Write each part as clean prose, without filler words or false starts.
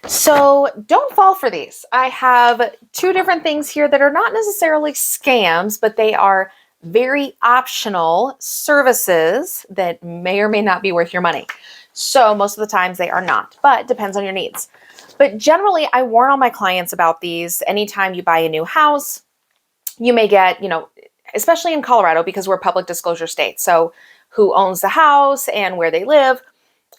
So don't fall for these. I have two different things here that are not necessarily scams, but they are very optional services that may or may not be worth your money. So most of the times they are not, but depends on your needs. But generally, I warn all my clients about these. Anytime you buy a new house, you may get, especially in Colorado, because we're a public disclosure state. So who owns the house and where they live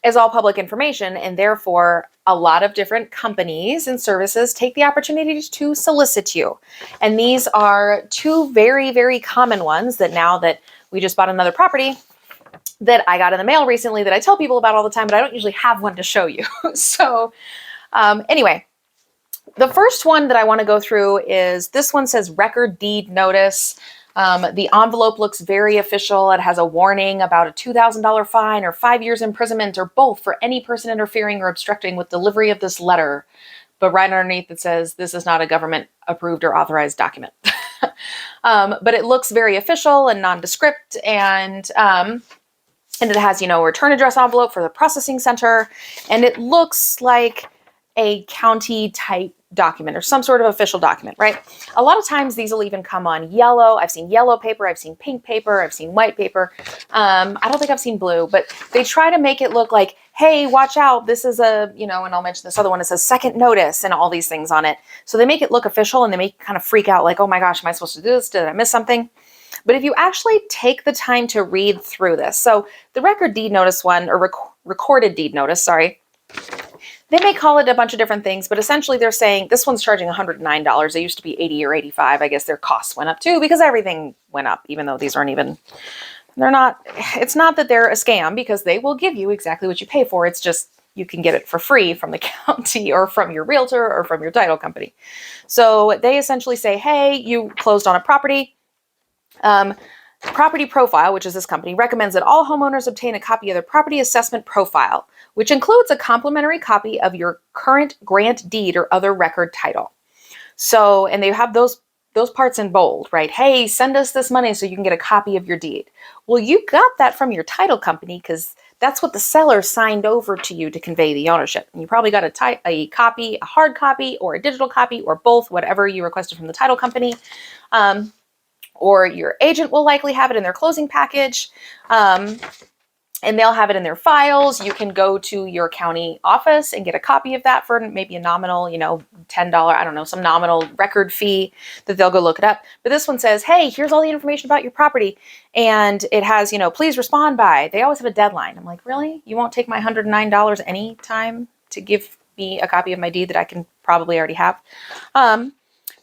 is all public information, and therefore a lot of different companies and services take the opportunity to solicit you. And these are two very, very common ones that now that we just bought another property that I got in the mail recently that I tell people about all the time, but I don't usually have one to show you. So anyway, the first one that I want to go through is this one says record deed notice. The envelope looks very official. It has a warning about a $2,000 fine or 5 years imprisonment or both for any person interfering or obstructing with delivery of this letter. But right underneath it says this is not a government approved or authorized document. But it looks very official and nondescript, and it has, a return address envelope for the processing center, and it looks like a county type document or some sort of official document, right? A lot of times these will even come on yellow. I've seen yellow paper, I've seen pink paper, I've seen white paper. I don't think I've seen blue, but they try to make it look like, hey, watch out, this is a, and I'll mention this other one, it says second notice and all these things on it. So they make it look official and they make you kind of freak out like, oh my gosh, am I supposed to do this? Did I miss something? But if you actually take the time to read through this, so the record deed notice one, or recorded deed notice, sorry, they may call it a bunch of different things, but essentially they're saying this one's charging $109. It used to be $80 or $85. I guess their costs went up too because everything went up, even though these aren't even, it's not that they're a scam because they will give you exactly what you pay for. It's just you can get it for free from the county or from your realtor or from your title company. So they essentially say, hey, you closed on a property. Property Profile, which is this company, recommends that all homeowners obtain a copy of their property assessment profile, which includes a complimentary copy of your current grant deed or other record title. So, and they have those parts in bold, right? Hey, send us this money so you can get a copy of your deed. Well, you got that from your title company because that's what the seller signed over to you to convey the ownership. And you probably got a copy, a hard copy, or a digital copy, or both, whatever you requested from the title company. Or your agent will likely have it in their closing package, and they'll have it in their files. You can go to your county office and get a copy of that for maybe a nominal, $10, I don't know, some nominal record fee that they'll go look it up. But this one says, hey, here's all the information about your property. And it has, please respond by. They always have a deadline. I'm like, really? You won't take my $109 any time to give me a copy of my deed that I can probably already have?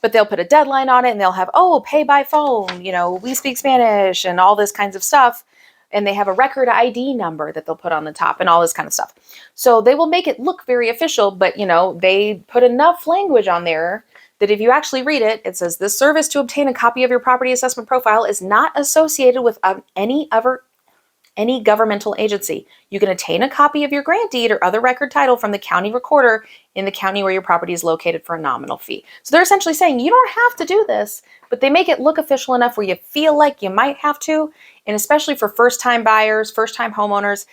But they'll put a deadline on it and they'll have, pay by phone, we speak Spanish and all this kinds of stuff. And they have a record ID number that they'll put on the top and all this kind of stuff. So they will make it look very official, but they put enough language on there that if you actually read it, it says this service to obtain a copy of your property assessment profile is not associated with any governmental agency. You can obtain a copy of your grant deed or other record title from the county recorder in the county where your property is located for a nominal fee. So they're essentially saying you don't have to do this, but they make it look official enough where you feel like you might have to. And especially for first-time buyers, first-time homeowners,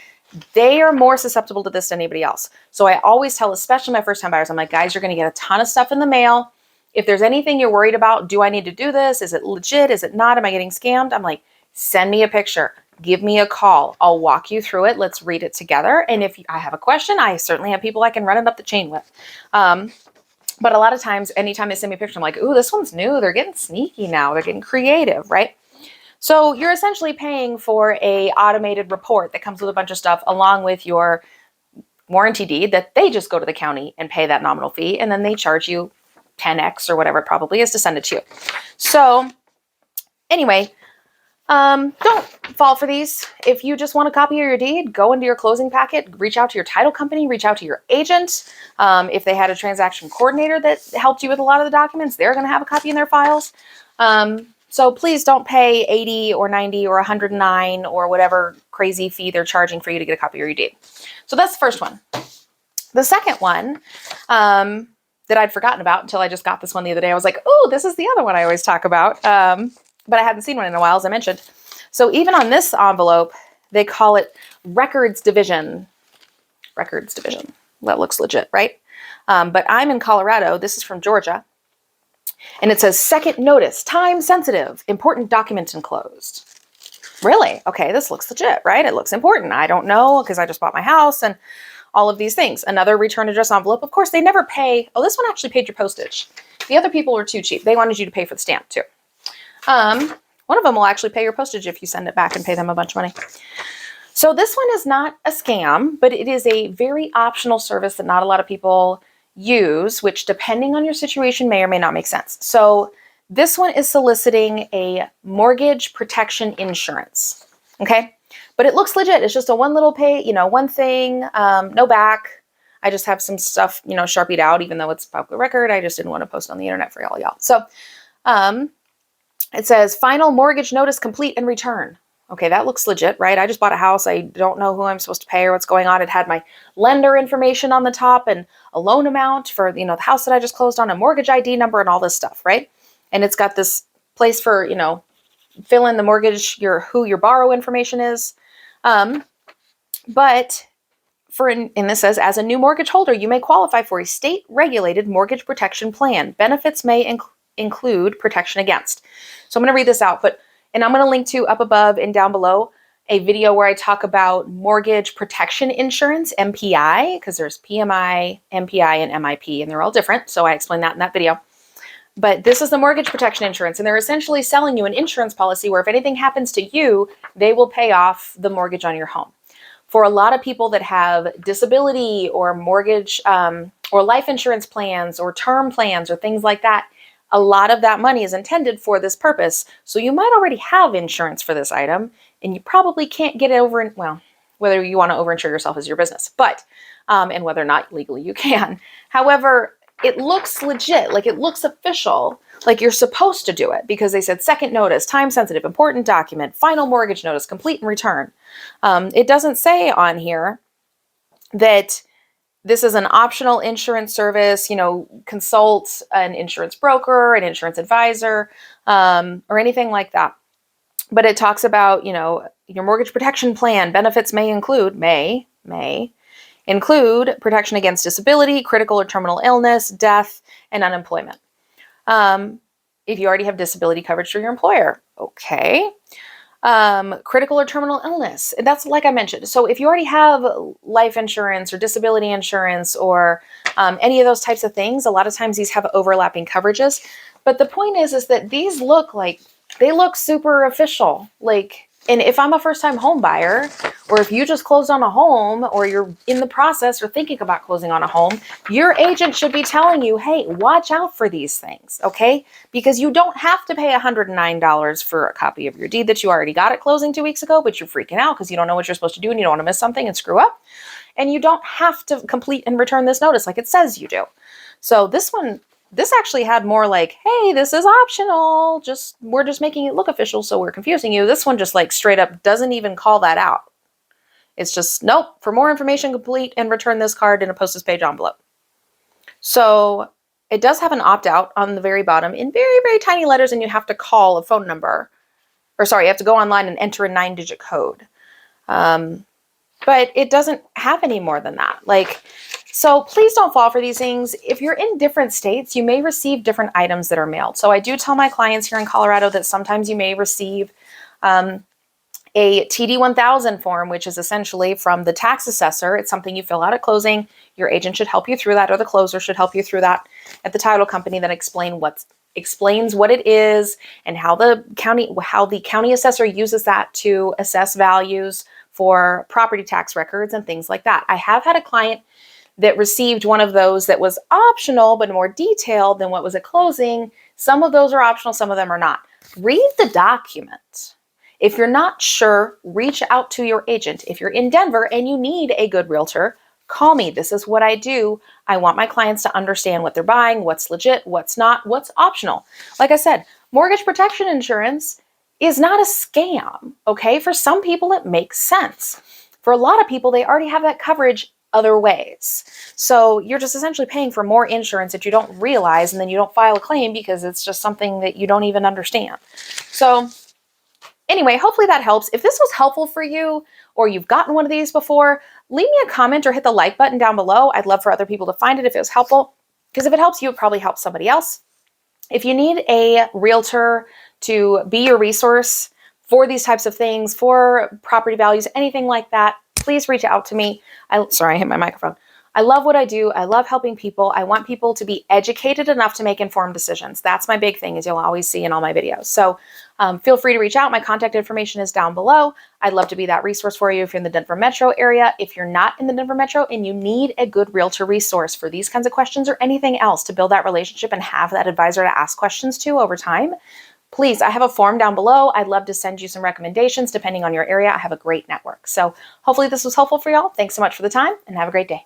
they are more susceptible to this than anybody else. So I always tell, especially my first-time buyers, I'm like, guys, you're going to get a ton of stuff in the mail. If there's anything you're worried about, do I need to do this? Is it legit? Is it not? Am I getting scammed? I'm like, send me a picture. Give me a call. I'll walk you through it. Let's read it together. And if I have a question, I certainly have people I can run it up the chain with. But a lot of times, anytime they send me a picture, I'm like, ooh, this one's new. They're getting sneaky now. They're getting creative, right? So you're essentially paying for a automated report that comes with a bunch of stuff along with your warranty deed that they just go to the county and pay that nominal fee. And then they charge you 10x or whatever it probably is to send it to you. So anyway, don't fall for these. If you just want a copy of your deed, go into your closing packet, reach out to your title company, reach out to your agent. If they had a transaction coordinator that helped you with a lot of the documents, they're going to have a copy in their files. So please don't pay $80 or $90 or $109 or whatever crazy fee they're charging for you to get a copy of your deed. So that's the first one. The second one, that I'd forgotten about until I just got this one the other day. I was like, oh, this is the other one I always talk about. But I hadn't seen one in a while, as I mentioned. So even on this envelope, they call it Records Division. Records Division. That looks legit, right? But I'm in Colorado. This is from Georgia. And it says second notice, time sensitive, important document enclosed. Really? Okay, this looks legit, right? It looks important. I don't know because I just bought my house and all of these things. Another return address envelope. Of course, they never pay. Oh, this one actually paid your postage. The other people were too cheap. They wanted you to pay for the stamp too. One of them will actually pay your postage if you send it back and pay them a bunch of money. So this one is not a scam, but it is a very optional service that not a lot of people use, which depending on your situation may or may not make sense. So this one is soliciting a mortgage protection insurance. Okay. But it looks legit. It's just a one little pay, one thing, no back. I just have some stuff, Sharpied out, even though it's public record. I just didn't want to post on the internet for y'all. So, it says final mortgage notice complete and return. Okay, that looks legit, right? I just bought a house. I don't know who I'm supposed to pay or what's going on. It had my lender information on the top and a loan amount for, the house that I just closed on, a mortgage ID number and all this stuff, right? And it's got this place for, fill in the mortgage, who your borrow information is. But and this says, as a new mortgage holder, you may qualify for a state-regulated mortgage protection plan. Benefits may include protection against. So I'm going to read this out, and I'm going to link to up above and down below a video where I talk about mortgage protection insurance, MPI, because there's PMI, MPI, and MIP, and they're all different. So I explain that in that video. But this is the mortgage protection insurance, and they're essentially selling you an insurance policy where if anything happens to you, they will pay off the mortgage on your home. For a lot of people that have disability or mortgage or life insurance plans or term plans or things like that, a lot of that money is intended for this purpose. So you might already have insurance for this item, and you probably can't get it over, whether you want to overinsure yourself is your business, but, and whether or not legally you can. However, it looks legit, like it looks official, like you're supposed to do it because they said second notice, time sensitive, important document, final mortgage notice, complete and return. It doesn't say on here that this is an optional insurance service, consult an insurance broker, an insurance advisor, or anything like that. But it talks about, your mortgage protection plan benefits may include protection against disability, critical or terminal illness, death, and unemployment. If you already have disability coverage through your employer, okay. Critical or terminal illness, that's like I mentioned. So if you already have life insurance or disability insurance or any of those types of things, a lot of times these have overlapping coverages. But the point is that these look super official. And if I'm a first-time home buyer, or if you just closed on a home, or you're in the process or thinking about closing on a home, your agent should be telling you, hey, watch out for these things, okay? Because you don't have to pay $109 for a copy of your deed that you already got at closing 2 weeks ago, but you're freaking out because you don't know what you're supposed to do and you don't want to miss something and screw up. And you don't have to complete and return this notice like it says you do. So this actually had more like, hey, this is optional. We're just making it look official, so we're confusing you. This one just straight up doesn't even call that out. It's just, nope, for more information, complete and return this card in a postage page envelope. So it does have an opt-out on the very bottom in very, very tiny letters, and you have to call a phone number. You have to go online and enter a 9-digit code. But it doesn't have any more than that. So please don't fall for these things. If you're in different states, you may receive different items that are mailed. So I do tell my clients here in Colorado that sometimes you may receive a TD-1000 form, which is essentially from the tax assessor. It's something you fill out at closing. Your agent should help you through that, or the closer should help you through that at the title company that explains what it is and how the county assessor uses that to assess values for property tax records and things like that. I have had a client that received one of those that was optional but more detailed than what was at closing. Some of those are optional, some of them are not. Read the document. If you're not sure, reach out to your agent. If you're in Denver and you need a good realtor, call me. This is what I do. I want my clients to understand what they're buying, what's legit, what's not, what's optional. Like I said, mortgage protection insurance is not a scam, okay? For some people, it makes sense. For a lot of people, they already have that coverage other ways. So you're just essentially paying for more insurance that you don't realize, and then you don't file a claim because it's just something that you don't even understand. So anyway, hopefully that helps. If this was helpful for you, or you've gotten one of these before, leave me a comment or hit the like button down below. I'd love for other people to find it if it was helpful, because if it helps you, it probably helps somebody else. If you need a realtor to be your resource for these types of things, for property values, anything like that, please reach out to me. Sorry, I hit my microphone. I love what I do. I love helping people. I want people to be educated enough to make informed decisions. That's my big thing, as you'll always see in all my videos. So feel free to reach out. My contact information is down below. I'd love to be that resource for you if you're in the Denver metro area. If you're not in the Denver metro and you need a good realtor resource for these kinds of questions or anything else to build that relationship and have that advisor to ask questions to over time, please, I have a form down below. I'd love to send you some recommendations depending on your area. I have a great network. So hopefully this was helpful for y'all. Thanks so much for the time and have a great day.